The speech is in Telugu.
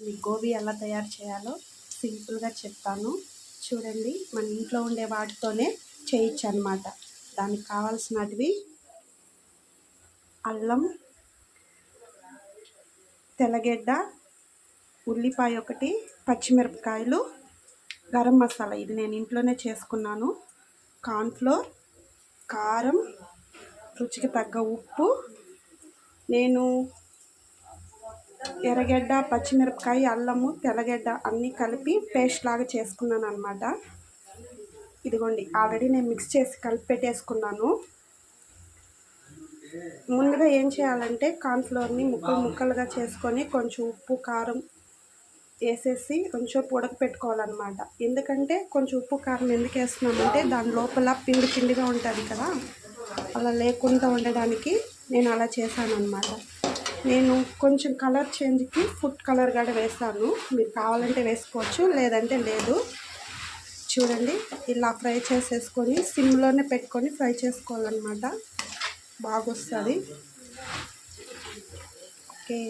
ఈ గోబీ ఎలా తయారు చేయాలో సింపుల్గా చెప్తాను చూడండి. మన ఇంట్లో ఉండే వాటితోనే చేయొచ్చు అన్నమాట. దానికి కావాల్సినవి అల్లం, తెల్లగడ్డ, ఉల్లిపాయ ఒకటి, పచ్చిమిరపకాయలు, గరం మసాలా ఇది నేను ఇంట్లోనే చేసుకున్నాను, కార్న్ఫ్లోర్, కారం, రుచికి తగ్గ ఉప్పు, నేను ఎర్రగడ్డ, పచ్చిమిరపకాయ, అల్లము, తెల్లగడ్డ అన్నీ కలిపి పేస్ట్ లాగా చేసుకున్నాను అనమాట. ఇదిగోండి ఆల్రెడీ నేను మిక్స్ చేసి కలిపి పెట్టేసుకున్నాను. ముందుగా ఏం చేయాలంటే కార్న్ఫ్లోర్ని ముక్కలుగా చేసుకొని కొంచెం ఉప్పు కారం వేసేసి కొంచెం ఉడకపెట్టుకోవాలన్నమాట. ఎందుకంటే కొంచెం ఉప్పు కారం ఎందుకు వేస్తున్నామంటే దాని లోపల పిండిగా ఉంటుంది కదా, అలా లేకుండా ఉండడానికి నేను అలా చేశాను అనమాట. నేను కొంచెం కలర్ చేంజ్కి ఫుడ్ కలర్ కూడా వేస్తాను, మీరు కావాలంటే వేసుకోవచ్చు లేదంటే లేదు. చూడండి ఇలా ఫ్రై చేసేసుకొని సిమ్లోనే పెట్టుకొని ఫ్రై చేసుకోవాలన్నమాట, బాగా వస్తుంది. ఓకే.